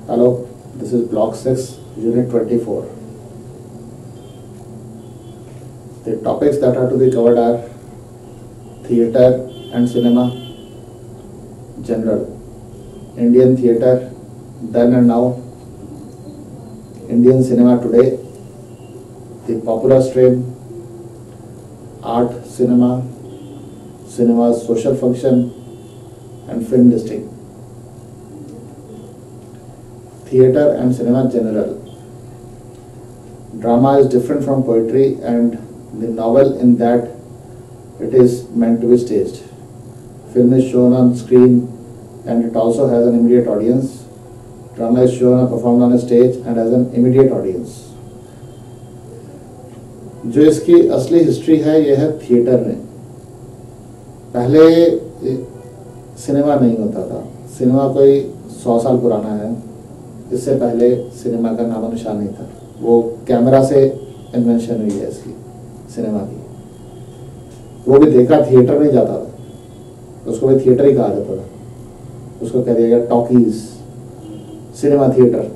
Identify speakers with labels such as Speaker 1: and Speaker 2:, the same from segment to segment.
Speaker 1: Hello, this is Block 6, Unit 24. The topics that are to be covered are theatre and cinema, general, Indian theatre, then and now, Indian cinema today, the popular stream, art cinema, cinema's social function, and film listing. Theatre and cinema general. Drama is different from poetry and the novel in that it is meant to be staged. Film is shown on screen and it also has an immediate audience. Drama is shown and performed on a stage and has an immediate audience. जो इसकी असली history है यह है theatre में. पहले cinema नहीं होता था. सिनेमा कोई 100 साल पुराना है. इससे पहले सिनेमा का नामो निशान नहीं था. वो कैमरा से इन्वेंशन हुई है इसकी सिनेमा की. वो भी देखा थिएटर में जाता था. उसको भी थिएटर ही कहा जाता था. उसको कह दिया गया टॉकीज, सिनेमा थिएटर.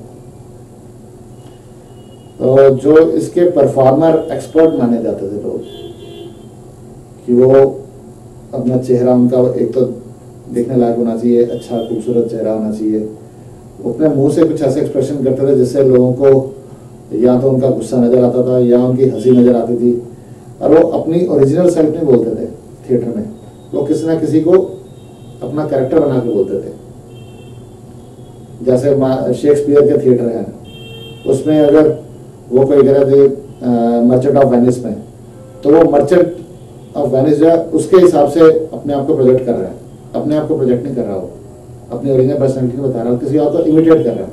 Speaker 1: तो जो इसके परफॉर्मर एक्सपर्ट माने जाते थे लोग कि वो अपना चेहरा उनका एक तो देखने लायक होना चाहिए, अच्छा खूबसूरत चेहरा होना चाहिए. अपने मुंह से कुछ ऐसे एक्सप्रेशन करते थे जिससे लोगों को या तो उनका गुस्सा नजर आता था या उनकी हंसी नजर आती थी. और वो अपनी ओरिजिनल सेल्फ नहीं बोलते थे थिएटर में. वो किसी ना किसी को अपना कैरेक्टर बना के बोलते थे. जैसे शेक्सपियर के थिएटर है, उसमें अगर वो कोई कह रहे थे मर्चेंट ऑफ वेनिस में, तो वो मर्चेंट ऑफ वेनिस जो है उसके हिसाब से अपने आप को प्रोजेक्ट कर रहा है. अपने आप को प्रोजेक्ट नहीं कर रहा. वो अपनी ओरिजिनल पर्सनैलिटी को बता रहा है, किसी और को इमिटेट कर रहा है,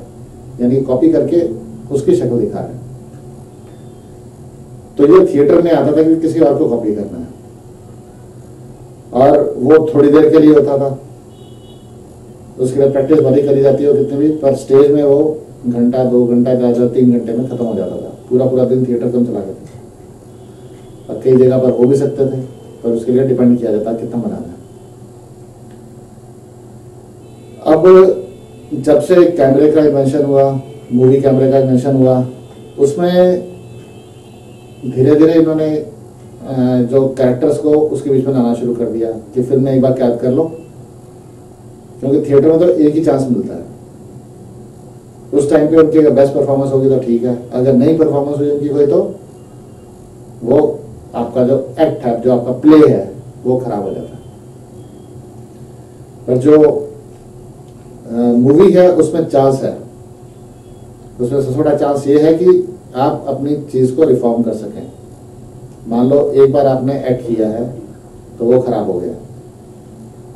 Speaker 1: यानी कॉपी करके उसकी शक्ल दिखा रहा है. तो ये थिएटर में आता था कि किसी और को कॉपी करना है, और वो थोड़ी देर के लिए होता था. उसके लिए प्रैक्टिस भली करी जाती है कितनी भी, पर स्टेज में वो घंटा 2 घंटा ज़्यादा 3 घंटे में खत्म हो जाता था. पूरा दिन थिएटर कम चला करते थे. और कई जगह पर हो भी सकते थे, पर उसके लिए डिपेंड किया जाता कितना बनाना है. अब जब से कैमरे का इन्वेंशन हुआ, मूवी कैमरे का इन्वेंशन हुआ, उसमें धीरे धीरे इन्होंने जो कैरेक्टर्स को उसके बीच में लाना शुरू कर दिया कि फिल्म में एक बार कैद कर लो, क्योंकि थिएटर में तो एक ही चांस मिलता है. उस टाइम पे उनकी अगर बेस्ट परफॉर्मेंस होगी तो ठीक है, अगर नहीं परफॉर्मेंस हुई उनकी कोई, तो वो आपका जो एक्ट है, जो आपका प्ले है, वो खराब हो जाता है. पर जो मूवी है उसमें चांस है. उसमें सबसे बड़ा चांस ये है कि आप अपनी चीज को रिफॉर्म कर सकें. मान लो एक बार आपने एक्ट किया है तो वो खराब हो गया,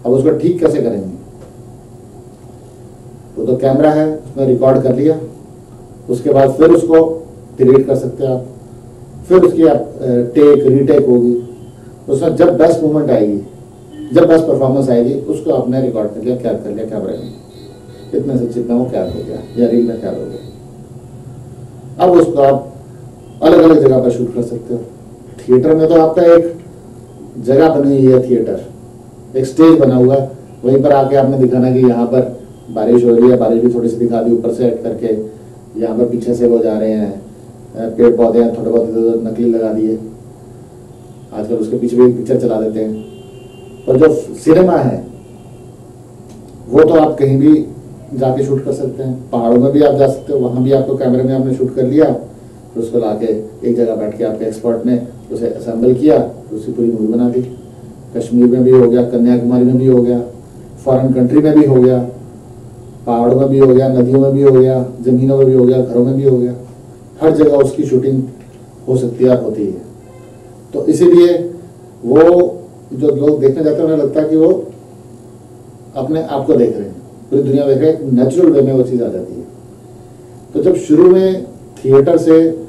Speaker 1: अब उसको ठीक कैसे करेंगे? वो तो कैमरा है, उसमें रिकॉर्ड कर लिया, उसके बाद फिर उसको डिलीट कर सकते हैं आप. फिर उसकी आप टेक रीटेक होगी. उसमें जब बेस्ट मोमेंट आएगी, जब बेस्ट परफॉर्मेंस आएगी, उसको आपने रिकॉर्ड कर लिया, कैद कर लिया कैमरे में. इतने से जितना वो कैद हो गया या रील में कैद हो गया. अब उसको आप अलग अलग जगह पर शूट कर सकते हो. थिएटर में तो आपका एक जगह बनी हुई है, थिएटर एक स्टेज बना हुआ है. वहीं पर आके आपने दिखाना कि यहाँ पर बारिश हो रही है, बारिश भी थोड़ी सी दिखा दी ऊपर से ऐड करके. यहाँ पर पीछे से वो जा रहे हैं, पेड़ पौधे हैं, थोड़े बहुत नकली लगा दिए. आजकल उसके पीछे भी पिक्चर चला देते हैं. पर जो सिनेमा है वो तो आप कहीं भी जाके शूट कर सकते हैं. पहाड़ों में भी आप जा सकते हो, वहां भी आपको कैमरे में आपने शूट कर लिया, फिर उसको लाके एक जगह बैठ के आपके एक्सपर्ट ने उसे असेंबल किया, तो उसकी पूरी मूवी बना दी. कश्मीर में भी हो गया, कन्याकुमारी में भी हो गया, फॉरेन कंट्री में भी हो गया, पहाड़ों में भी हो गया, नदियों में भी हो गया, जमीनों में भी हो गया, घरों में भी हो गया. हर जगह उसकी शूटिंग हो सकती है, होती है. तो इसीलिए वो जो लोग देखने जाते हैं उन्हें लगता है कि वो अपने आप को देख रहे हैं, पूरी दुनिया देख रहे हैं. नेचुरल वे में वो चीज़ आ जाती है. तो जब शुरू में थिएटर से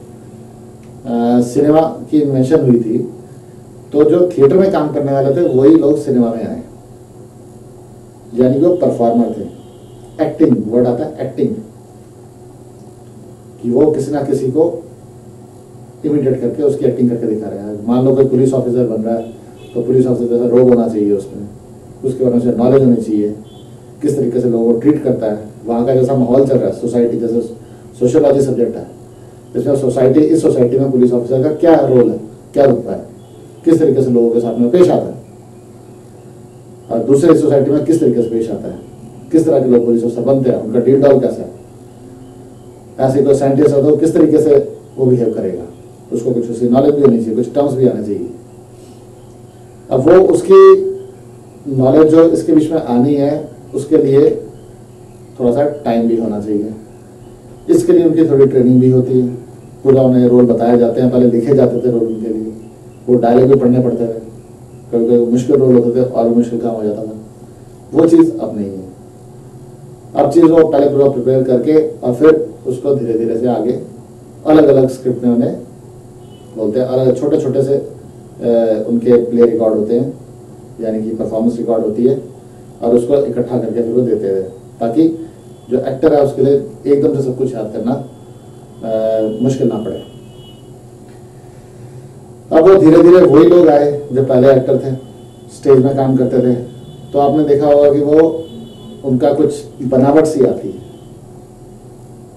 Speaker 1: सिनेमा की इन्वेंशन हुई थी, तो जो थिएटर में काम करने वाले थे वही लोग सिनेमा में आए, यानी वो परफॉर्मर थे. एक्टिंग वर्ड आता है, एक्टिंग, कि वो किसी ना किसी को इमिटेट करके उसकी एक्टिंग करके दिखा रहा है. मान लो कोई पुलिस ऑफिसर बन रहा है, तो पुलिस ऑफिसर का रोब होना चाहिए उसमें, उसके बारे में नॉलेज होनी चाहिए, किस तरीके से लोगों को ट्रीट करता है, वहाँ का जैसा माहौल चल रहा है सोसाइटी, जैसे सोशियोलॉजी सब्जेक्ट है, इसमें सोसाइटी, इस सोसाइटी में पुलिस ऑफिसर का क्या रोल है, क्या रुतबा है, किस तरीके से लोगों के साथ में पेश आता है, और दूसरे सोसाइटी में किस तरीके से पेश आता है, किस तरह के लोग पुलिस ऑफिसर बनते हैं, उनका डील डॉल कैसा है, ऐसे कोई साइंटिस्ट है तो किस तरीके से वो बिहेव करेगा, उसको कुछ उसकी नॉलेज भी होनी चाहिए, कुछ टर्म्स भी आने चाहिए। अब वो उसकी नॉलेज जो इसके बीच में आनी है उसके लिए थोड़ा सा टाइम भी होना चाहिए, इसके लिए उनकी थोड़ी ट्रेनिंग भी होती है, पूरा उन्हें रोल बताए जाते हैं, पहले लिखे जाते थे रोल उनके लिए, वो डायलॉग भी पढ़ने पड़ते थे, कभी कभी मुश्किल रोल होते थे और मुश्किल काम हो जाता था, वो चीज़ अब नहीं है। अब चीज़ वो पहले पूरा प्रिपेयर करके और फिर उसको धीरे धीरे से आगे अलग अलग स्क्रिप्ट में उन्हें बोलते हैं, अलग छोटे छोटे से उनके प्ले रिकॉर्ड होते हैं, यानी कि परफॉर्मेंस रिकॉर्ड होती है, और उसको इकट्ठा करके फिर वो देते हैं, ताकि जो एक्टर है उसके लिए एकदम से सब कुछ याद करना मुश्किल ना पड़े। अब वो धीरे धीरे वही लोग आए जो पहले एक्टर थे, स्टेज में काम करते थे, तो आपने देखा होगा कि वो उनका कुछ बनावट सी आती है,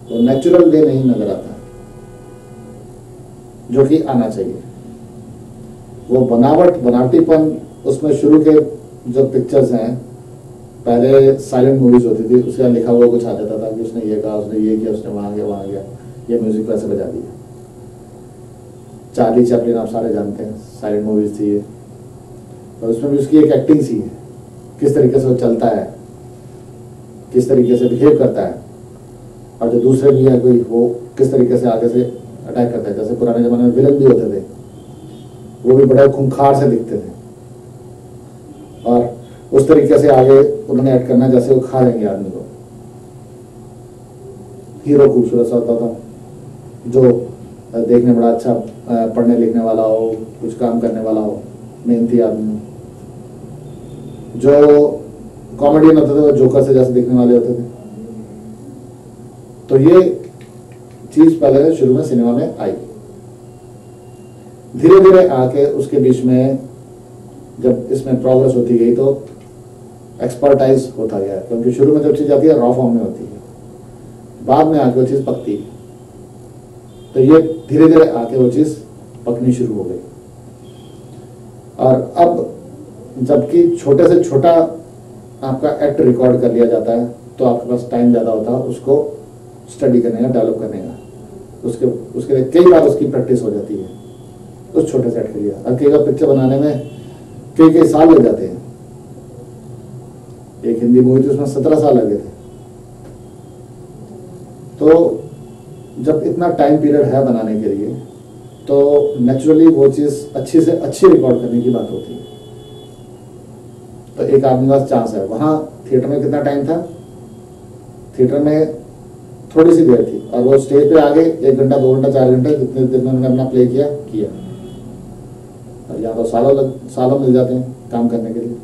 Speaker 1: वो नेचुरल वे नहीं नजर आता जो कि आना चाहिए। वो बनावटीपन उसमें शुरू के जो पिक्चर्स हैं, पहले साइलेंट मूवीज होती थी, उसका लिखा हुआ कुछ आ जाता था कि उसने ये कहा, उसने ये किया, उसने वहां गया, ये म्यूजिक वैसे बजा दिया। चार्ली चैपलिन आप सारे जानते हैं, साइलेंट मूवीज थी ये, और उसमें भी उसकी एक एक्टिंग सी है, किस तरीके से वो चलता है, किस तरीके से बिहेव करता है, और जो दूसरे भी है कोई, वो किस तरीके से आगे से अटैक करता है। जैसे पुराने जमाने में विलन भी होते थे, वो भी बड़े खूंखार से दिखते थे, और उस तरीके से आगे उन्होंने एक्ट करना जैसे वो खा जाएंगे आदमी को। हीरो खूबसूरत सा होता था, जो देखने बड़ा अच्छा, पढ़ने लिखने वाला हो, कुछ काम करने वाला हो, मेहनती आदमी हो। जो कॉमेडियन होते थे वो जोकर से जैसे दिखने वाले होते थे। तो ये चीज पहले शुरू में सिनेमा में आई, धीरे धीरे आके उसके बीच में जब इसमें प्रोग्रेस होती गई तो एक्सपर्टाइज होता गया, क्योंकि शुरू में जब चीज आती है रॉ फॉर्म में होती है, बाद में आके वो चीज पकती है, तो ये धीरे धीरे आके वो चीज पकनी शुरू हो गई। और अब जबकि छोटे से छोटा आपका एक्ट रिकॉर्ड कर लिया जाता है, तो आपके पास टाइम ज्यादा होता है उसको स्टडी करने का, डेवलप करने का, उसके लिए कई बार उसकी प्रैक्टिस हो जाती है उस छोटे से एक्ट के लिए। और कई बार पिक्चर बनाने में कई साल लग जाते हैं। एक हिंदी मूवी थी, उसमें 17 साल लगे थे। तो जब इतना टाइम पीरियड है बनाने के लिए, तो नेचुरली वो चीज अच्छी से अच्छी रिकॉर्ड करने की बात होती है। तो एक आदमी के पास चांस है, वहां थिएटर में कितना टाइम था, थिएटर में थोड़ी सी देर थी, और वो स्टेज पे आगे 1 घंटा 2 घंटा 4 घंटे जितने दिन में उन्होंने अपना प्ले किया। और यहाँ तो सालों मिल जाते हैं काम करने के लिए।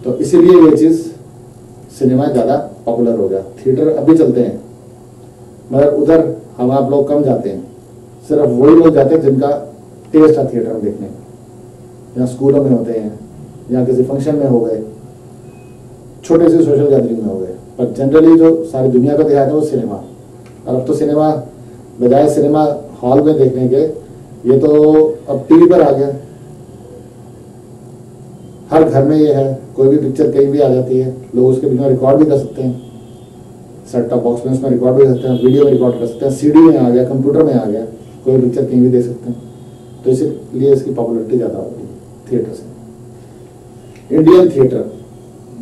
Speaker 1: तो इसीलिए ये चीज सिनेमा ज्यादा पॉपुलर हो गया। थिएटर अभी चलते हैं, मगर उधर हम आप लोग कम जाते हैं, सिर्फ वही लोग जाते हैं जिनका टेस्ट है थिएटर में देखने का। या स्कूलों में होते हैं, या किसी फंक्शन में हो गए, छोटे से सोशल गैदरिंग में हो गए, पर जनरली जो सारी दुनिया को दिखाते हैं वो सिनेमा। और अब तो सिनेमा बजाय सिनेमा हॉल में देखने के, ये तो अब टीवी पर आ गया। हर घर में ये है, कोई भी पिक्चर कहीं भी आ जाती है, लोग उसके बिना रिकॉर्ड भी कर सकते हैं, सेट टॉप बॉक्स में उसमें रिकॉर्ड भी कर सकते हैं, वीडियो में रिकॉर्ड कर सकते हैं, सीडी में आ गया, कंप्यूटर में आ गया, कोई पिक्चर कहीं भी देख सकते हैं। तो इसीलिए इसकी पॉपुलरिटी ज़्यादा हो गई थिएटर से। Indian theatre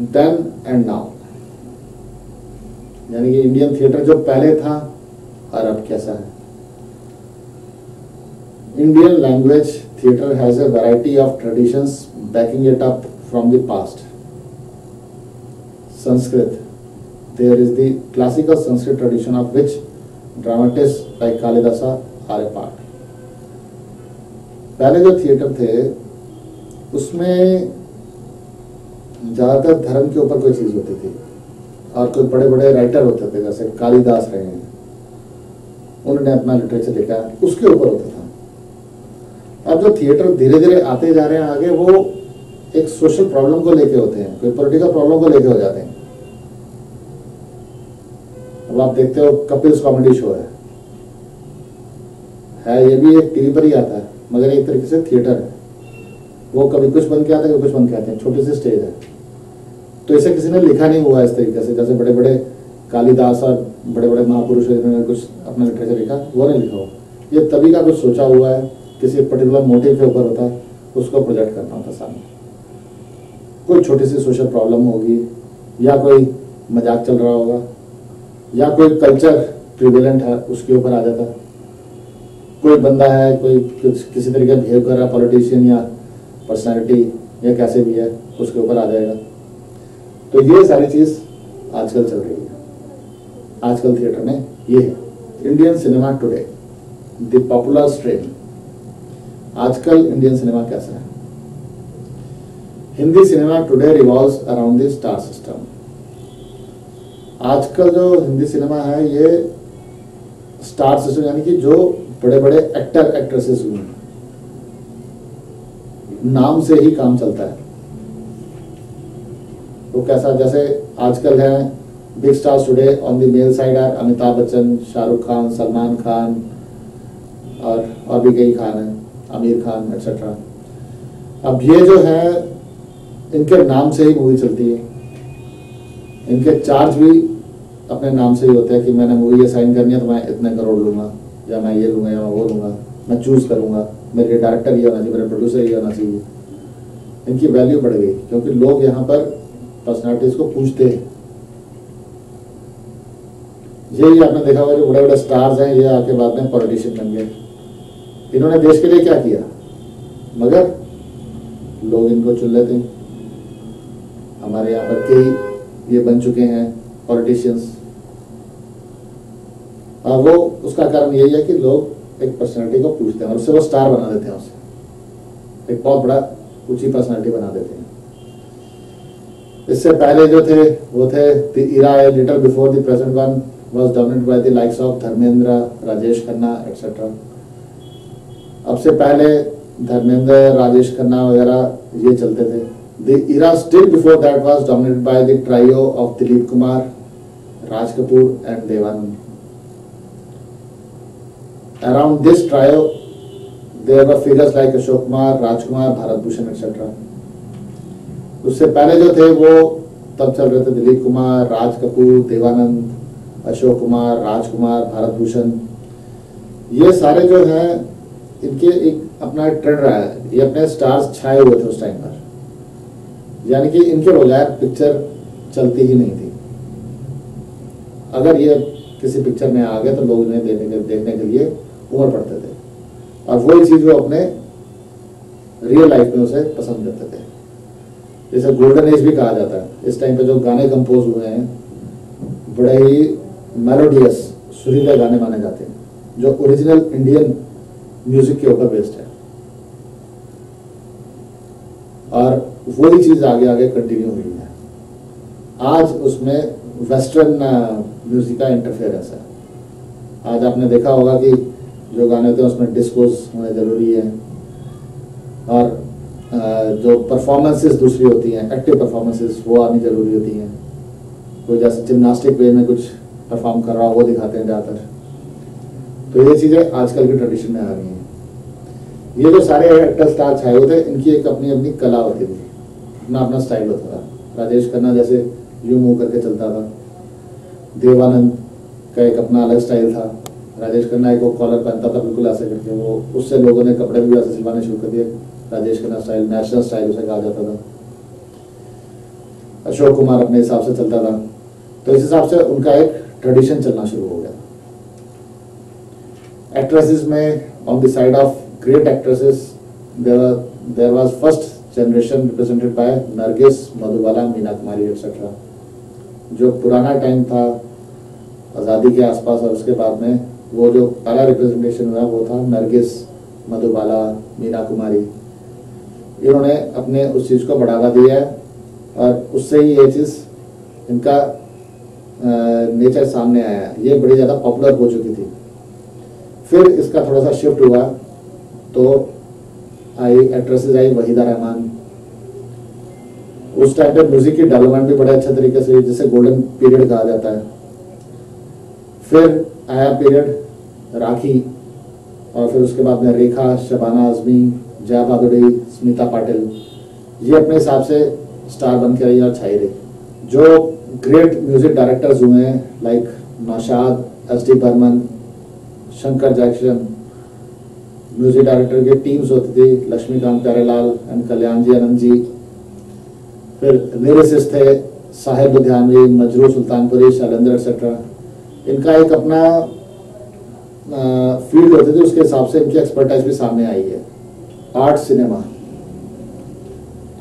Speaker 1: then and now, यानी कि इंडियन थिएटर जो पहले था और अब कैसा है। Indian language theater has a variety of traditions backing it up from the past. Sanskrit, there is the classical Sanskrit tradition of which dramatists like Kalidasa are a part. पहले जो theatre थे उसमें ज्यादातर धर्म के ऊपर कोई चीज होती थी, और कोई बड़े बड़े राइटर होते थे, जैसे कालिदास रहे हैं, उन्होंने अपना लिटरेचर लिखा, उसके ऊपर होता था। अब जो थिएटर धीरे धीरे आते जा रहे हैं आगे, वो एक सोशल प्रॉब्लम को लेके होते हैं, कोई पॉलिटिकल प्रॉब्लम को लेके हो जाते हैं। अब आप देखते हो कपिल्स कॉमेडी शो है ये भी एक टीवी पर ही आता है, मगर एक तरीके से थिएटर है। वो कभी कुछ बन के आता है, कभी कुछ बन के आते हैं, छोटी सी स्टेज है। तो इसे किसी ने लिखा नहीं हुआ इस तरीके से, जैसे बड़े बड़े कालिदास और बड़े बड़े महापुरुष जिन्होंने कुछ अपना लिटरेचर लिखा, वो नहीं लिखा हुआ। ये तभी का कुछ सोचा हुआ है, किसी पर्टिकुलर मोटिव के ऊपर होता है, उसको प्रोजेक्ट करना होता है सामने। कोई छोटी सी सोशल प्रॉब्लम होगी, या कोई मजाक चल रहा होगा, या कोई कल्चर प्रिवेलेंट है उसके ऊपर आ जाता है। कोई बंदा है, कोई किसी तरीके का बिहेव कर रहा है, पॉलिटिशियन या पर्सनालिटी या कैसे भी है, उसके ऊपर आ जाएगा। तो ये सारी चीज आजकल चल रही है, आजकल थिएटर में ये है। Indian cinema today, the popular strain. आजकल इंडियन सिनेमा कैसा है? Hindi cinema today revolves around the star system. आजकल जो हिंदी सिनेमा है ये स्टार सिस्टम, यानी कि जो बड़े बड़े एक्टर एक्ट्रेसेस हुए हैं, नाम से ही काम चलता है। तो कैसा, जैसे आजकल है big stars today on the male side are Amitabh Bachchan, Shahrukh Khan, Salman Khan और भी कई खान हैं, आमिर खान एक्सेट्रा। अब ये जो है इनके नाम से ही मूवी चलती है, इनके चार्ज भी अपने नाम से ही होते हैं कि मैंने मूवी ये साइन करनी है तो मैं इतने करोड़ लूंगा, या मैं ये लूंगा या मैं वो लूंगा, मैं चूज करूंगा, मेरे डायरेक्टर ये होना चाहिए, मेरे प्रोड्यूसर ये होना चाहिए। इनकी वैल्यू बढ़ गई क्योंकि लोग यहाँ पर पर्सनालिटीज को पूछते हैं। यही आपने देखा होगा जो बड़े बड़े स्टार्स हैं, ये आके बाद में पॉलिटिशियन बन गए। इन्होंने देश के लिए क्या किया, मगर लोग इनको चुन लेते हैं। हमारे यहाँ पर कई ये बन चुके हैं पॉलिटिशियंस, और वो उसका कारण यही है कि लोग एक पर्सनालिटी को पूछते हैं और उससे वो स्टार बना देते हैं, उसे एक बहुत बड़ा ऊंची पर्सनालिटी बना देते हैं। इससे पहले जो थे वो थे the Ira a little before the present one was dominated by the likes of Dharmendra, Rajesh Khanna etcetera. अब से पहले धर्मेंद्र, राजेश खन्ना वगैरह ये चलते थे। The era still before that was dominated by the trio of Dilip Kumar, Raj Kapoor and Dev Anand. Around this trio, there were figures like Ashok Kumar, Rajkumar, Bharat Bhushan etcetera. उससे पहले जो थे वो तब चल रहे थे दिलीप कुमार, राज कपूर, देवानंद, अशोक कुमार, राजकुमार, भारत भूषण। ये सारे जो हैं इनके एक अपना ट्रेंड रहा है, ये अपने स्टार्स छाए हुए थे उस टाइम पर, यानी कि इनके बगैर पिक्चर चलती ही नहीं थी। अगर ये किसी पिक्चर में आ गए तो लोग इन्हें देखने के लिए उमड़ पड़ते थे, और वही चीज वो अपने रियल लाइफ में उसे पसंद करते थे। जैसे गोल्डन एज भी कहा जाता है। इस टाइम पे जो गाने कंपोज हुए हैं बड़े ही मेलोडियस, सुरीले गाने माने जाते हैं, जो ओरिजिनल इंडियन म्यूजिक के ऊपर बेस्ड है, और वही चीज आगे आगे कंटिन्यू हुई है। आज उसमें वेस्टर्न म्यूजिक का इंटरफेरेंस है। आज आपने देखा होगा कि जो गाने होते हैं उसमें डिस्कोज होने जरूरी है, और जो परफॉर्मेंसेस दूसरी होती हैं, एक्टिव परफॉर्मेंसेस, वो आनी जरूरी होती हैं। कोई जैसे जिम्नास्टिक वे में कुछ परफॉर्म कर रहा हो वो दिखाते हैं ज़्यादातर। तो ये चीज़ें आजकल की ट्रेडिशन में आ रही हैं। ये जो सारे एक्टर स्टार छाए हुए थे, इनकी एक अपनी अपनी कला होती थी, अपना अपना स्टाइल होता था। राजेश खन्ना जैसे यूं मुंह करके चलता था, देवानंद का एक अपना अलग स्टाइल था। राजेश खन्ना एक वो कॉलर पहनता था बिल्कुल ऐसे करके, वो उससे लोगों ने कपड़े भी ऐसे सिलवाने शुरू कर दिए। Rajesh Khanna style, national style उसे कहा जाता था। अशोक कुमार अपने हिसाब से चलता था। तो इस हिसाब से उनका एक ट्रेडिशन चलना शुरू हो गया। एक्ट्रेसेस में on the side of great actresses there was first generation represented by Nargis, Madhubala, Meena Kumari etcetera. जो पुराना टाइम था आज़ादी के आसपास, और उसके बाद में वो जो पहला रिप्रेजेंटेशन हुआ वो था नरगिस, मधुबाला, मीना कुमारी। इन्होंने अपने उस चीज़ को बढ़ावा दिया है, और उससे ही ये चीज़ इनका नेचर सामने आया है। ये बड़ी ज़्यादा पॉपुलर हो चुकी थी। फिर इसका थोड़ा सा शिफ्ट हुआ तो आई एक्ट्रेसेस आई वहीदा रहमान। उस टाइम पे म्यूजिक की डेवलपमेंट भी बड़े अच्छे तरीके से, जिसे गोल्डन पीरियड कहा जाता है। फिर आया पीरियड राखी, और फिर उसके बाद में रेखा, शबाना आजमी, जया भादुड़ी, स्मिता पाटिल, ये अपने हिसाब से स्टार बन के रही और छाई रही। जो ग्रेट म्यूजिक डायरेक्टर्स हुए हैं like Naushad, S D. Burman, Shankar Jaikishan, music director की टीम्स होती थी, लक्ष्मीकांत प्यारेलाल एंड कल्याण जी, आनंद जी। फिर लिरिसिस्ट थे साहिब लुधियानवी, मजरू सुल्तानपुरी, शैलेंद्र एक्सेट्रा। इनका एक अपना फील्ड होती थी, उसके हिसाब से इनकी एक्सपर्टाइज भी सामने आई है। आर्ट सिनेमा,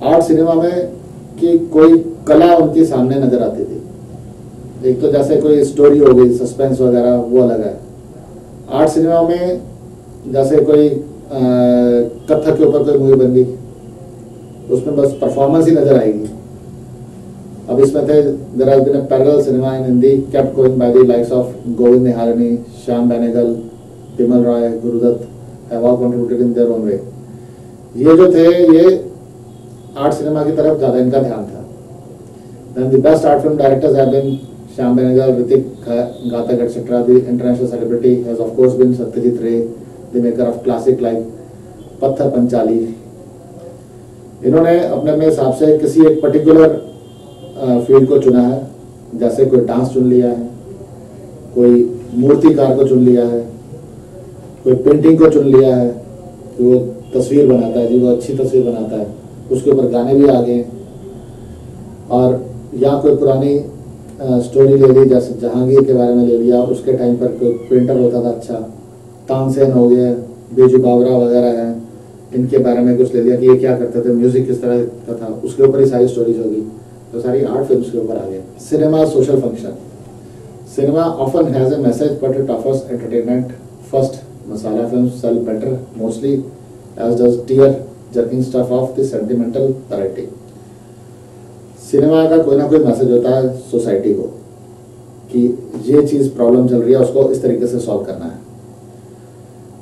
Speaker 1: आर्ट सिनेमा में कि कोई कला उनके सामने नजर आती थी। एक तो जैसे कोई स्टोरी हो गई, सस्पेंस वगैरह, वो अलग है। आर्ट सिनेमा में जैसे कोई कथक के ऊपर कोई मूवी बन गई, उसमें बस परफॉर्मेंस ही नजर आएगी। अब इसमें थे there has been a parallel cinema in Hindi kept going by the likes of Govind Nihalani, Shyam Benegal, Bimal Roy, Guru Dutt have all contributed in their own way. ये जो थे ये आर्ट सिनेमा की तरफ ज्यादा इनका ध्यान था। Then the best art film directors have been Shyam Benegal, Ritik Ghatak, etc. The international celebrity has of course been Satyajit Ray, the maker of classic like पत्थर पंचाली। इन्होंने अपने अपने हिसाब से किसी एक पर्टिकुलर फील्ड को चुना है, जैसे कोई डांस चुन लिया है, कोई मूर्तिकार को चुन लिया है, कोई पेंटिंग को चुन लिया है कि वो तस्वीर बनाता है जी, वो अच्छी तस्वीर बनाता है, उसके ऊपर गाने भी आ गए। और या कोई पुरानी स्टोरी ले ली, जैसे जहांगीर के बारे में ले लिया, उसके टाइम पर कोई पेंटर होता था अच्छा, तानसेन हो गए, बेजू बावरा वगैरह हैं, इनके बारे में कुछ ले लिया कि ये क्या करते थे, म्यूजिक किस तरह का था, उसके ऊपर ही सारी स्टोरीज होगी। तो सारी आर्ट फिल्म्स के ऊपर आ गए। Cinema social function, cinema often has a message but it offers entertainment first. Masala films sell better mostly as does tear jerking stuff of the sentimental variety. Cinema का कोई ना कोई मैसेज होता है सोसाइटी को कि ये चीज प्रॉब्लम चल रही है, उसको इस तरीके से सॉल्व करना है।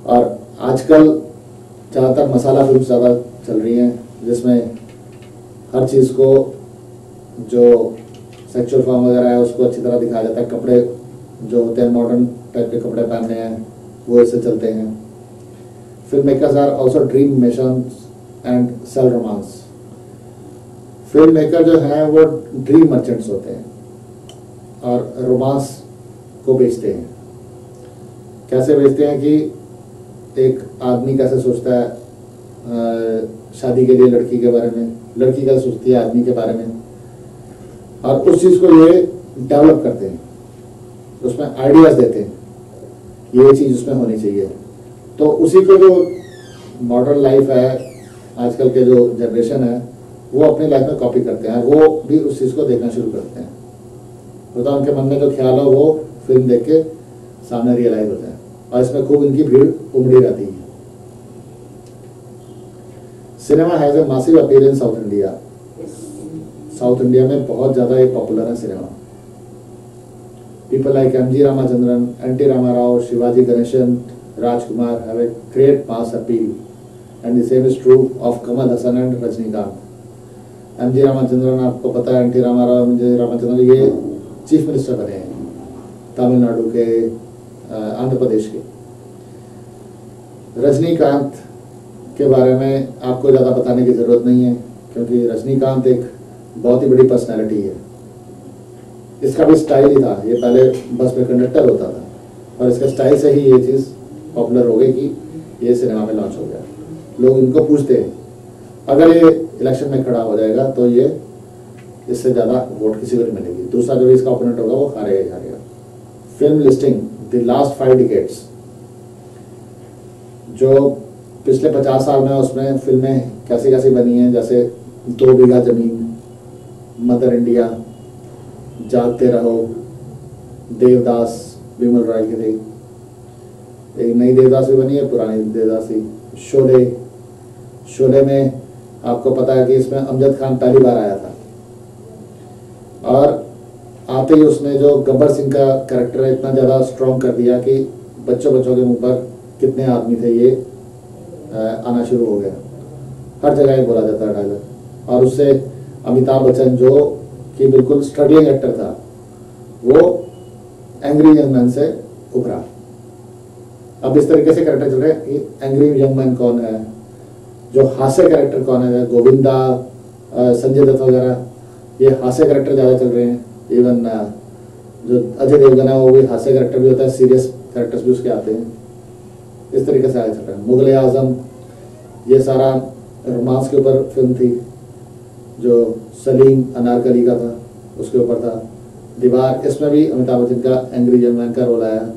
Speaker 1: और आजकल ज़्यादातर मसाला फिल्म ज़्यादा चल रही हैं, जिसमें हर चीज़ को जो सेक्सुअल फॉर्म वगैरह है उसको अच्छी तरह दिखाया जाता है। कपड़े जो होते हैं मॉडर्न टाइप के कपड़े पहनने हैं, वो इससे चलते हैं। Film makers are also dream missions and sell romance. Film maker जो हैं वो ड्रीम मर्चेंट्स होते हैं और रोमांस को बेचते हैं। कैसे बेचते हैं कि एक आदमी कैसे सोचता है शादी के लिए लड़की के बारे में, लड़की कैसे सोचती है आदमी के बारे में, और उस चीज को ये डेवलप करते हैं, उसमें आइडियाज देते हैं, ये चीज उसमें होनी चाहिए। तो उसी को जो मॉडर्न लाइफ है, आजकल के जो जनरेशन है, वो अपनी लाइफ में कॉपी करते हैं, वो भी उस चीज को देखना शुरू करते हैं। तो उनके मन में जो ख्याल हो वो फिल्म देख के सामने रियलाइज होता है, और इसमें खूब इनकी भीड़ उमड़ी रहती है। Cinema has a massive appeal in South India. South India में बहुत ज्यादा ये पॉपुलर है cinema. People like M G. Ramachandran, N T. Rama Rao, Shivaji Ganesan, Rajkumar have a great mass appeal and the same is true of Kamal Haasan and Rajinikanth. M G. Ramachandran आपको पता है, एन.टी. रामाराव, एम.जी. रामाचंद्रन ये chief minister बने हैं तमिलनाडु के, आंध्र प्रदेश के। रजनीकांत के बारे में आपको ज़्यादा बताने की ज़रूरत नहीं है, क्योंकि रजनीकांत एक बहुत ही बड़ी पर्सनैलिटी है। इसका भी स्टाइल ही था, ये पहले बस में कंडक्टर होता था और इसका स्टाइल से ही ये चीज़ पॉपुलर हो गई कि ये सिनेमा में लॉन्च हो गया। लोग इनको पूछते हैं, अगर ये इलेक्शन में खड़ा हो जाएगा तो ये इससे ज़्यादा वोट किसी को नहीं मिलेगी, दूसरा जो भी इसका ओपोनेंट होगा वो हारेगा हारेगा। Film listing the last 5 decades, जो पिछले 50 साल में उसमें फिल्में कैसी कैसी बनी हैं, जैसे 2 बीघा जमीन, मदर इंडिया, जागते रहो, देवदास बिमल रॉय की थी, एक नई देवदास भी बनी है, पुरानी देवदास थी, शोले। शोले में आपको पता है कि इसमें अमजद खान पहली बार आया था, और आते ही उसने जो गब्बर सिंह का कैरेक्टर है इतना ज़्यादा स्ट्रॉन्ग कर दिया कि बच्चों के मुंह पर कितने आदमी थे ये आना शुरू हो गया। हर जगह ही बोला जाता है डायलॉग। और उससे अमिताभ बच्चन जो कि बिल्कुल स्ट्रगलिंग एक्टर था, वो एंग्री यंग मैन से उभरा। अब इस तरीके से कैरेक्टर चल रहे हैं कि एंग्री यंग मैन कौन है, जो हास्य कैरेक्टर कौन है, गोविंदा, संजय दत्त वगैरह, ये हास्य कैरेक्टर ज़्यादा चल रहे हैं। इवन जो अजय देवगन है वो भी हास्य कैरेक्टर भी होता है, सीरियस कैरेक्टर्स भी उसके आते हैं। इस तरीके से आगे चल रहा है। मुगल आजम, ये सारा रोमांस के ऊपर फिल्म थी, जो सलीम अनारकली का था उसके ऊपर था। दीवार, इसमें भी अमिताभ बच्चन का एंग्री यंग मैन का रोल आया।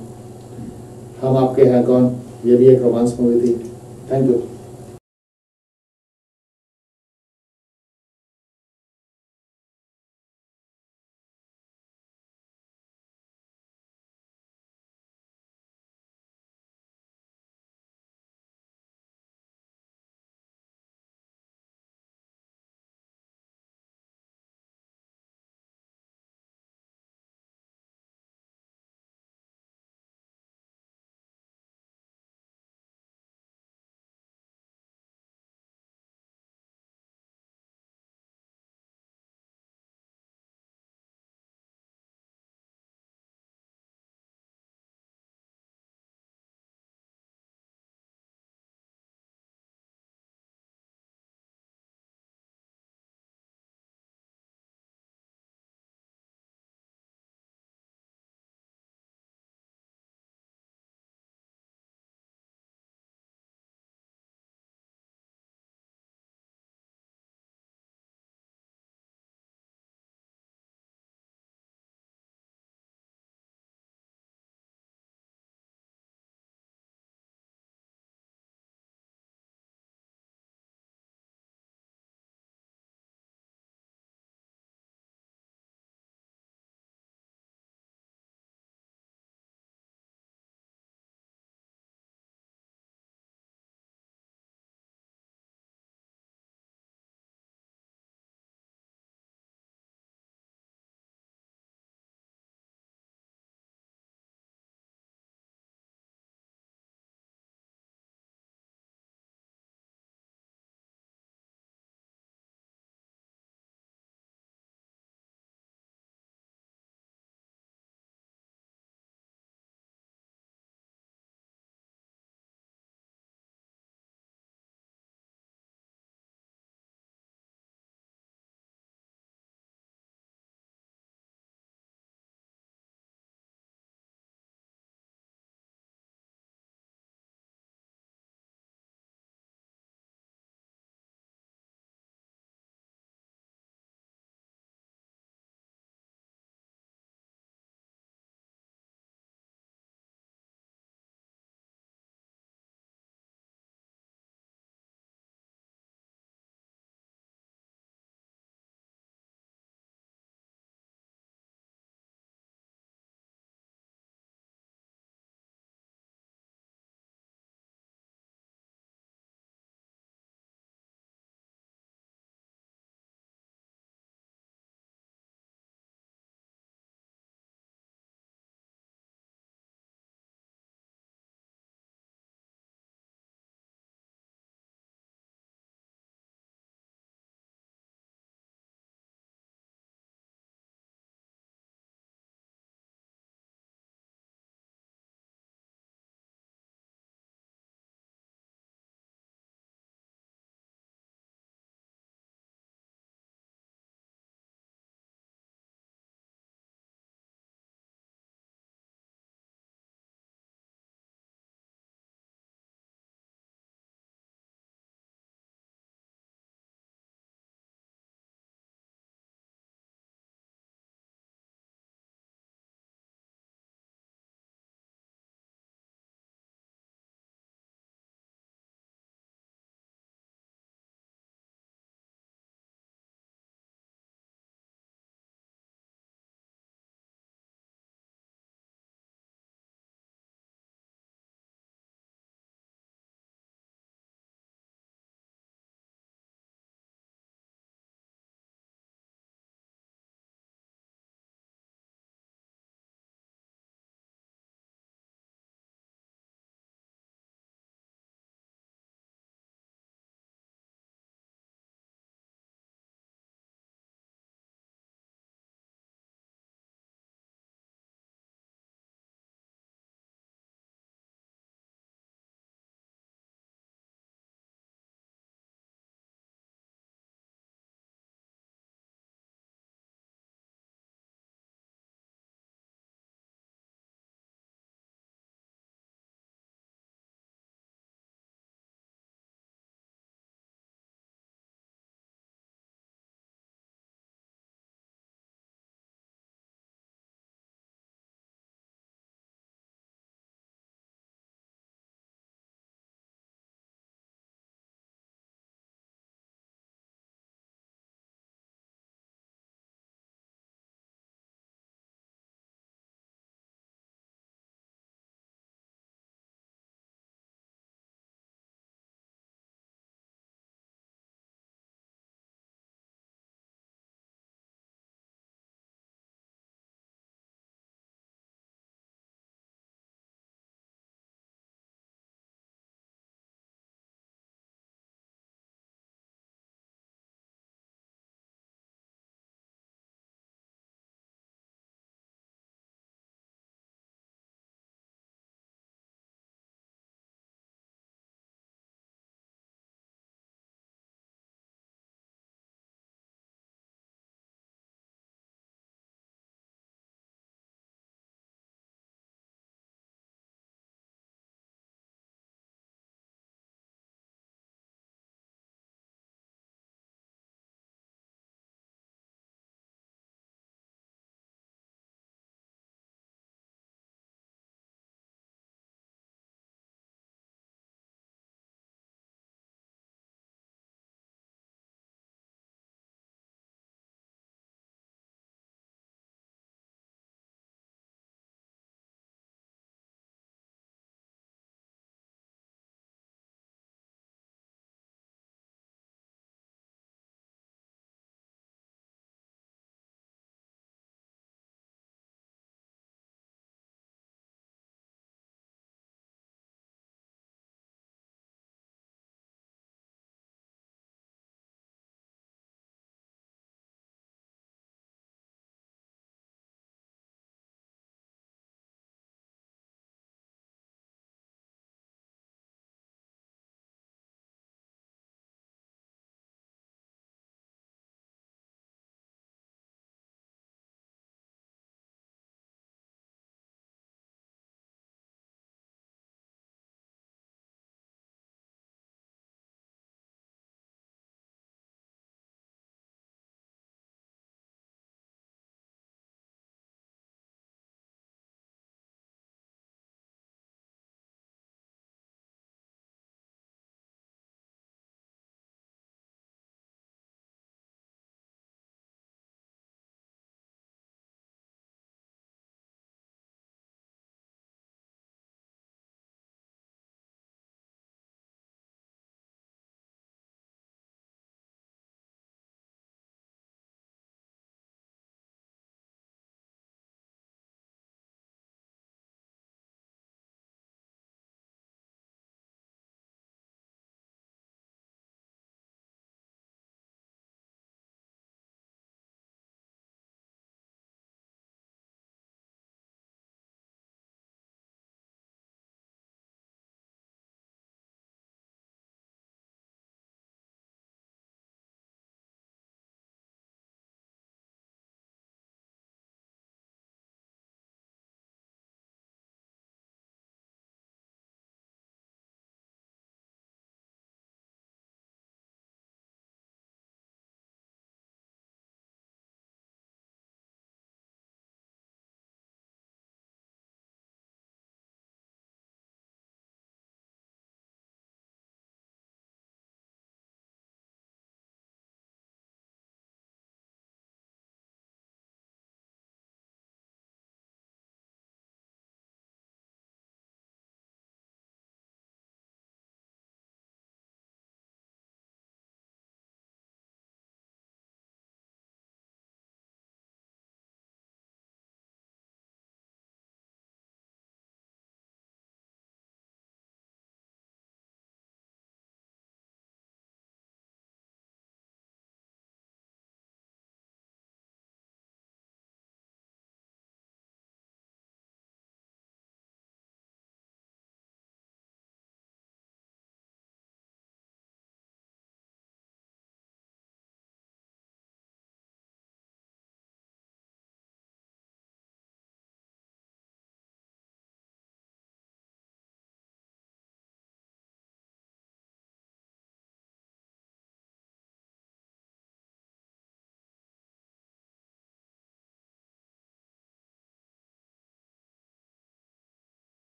Speaker 1: हम आपके हैं कौन, ये भी एक रोमांस मूवी थी। Thank you.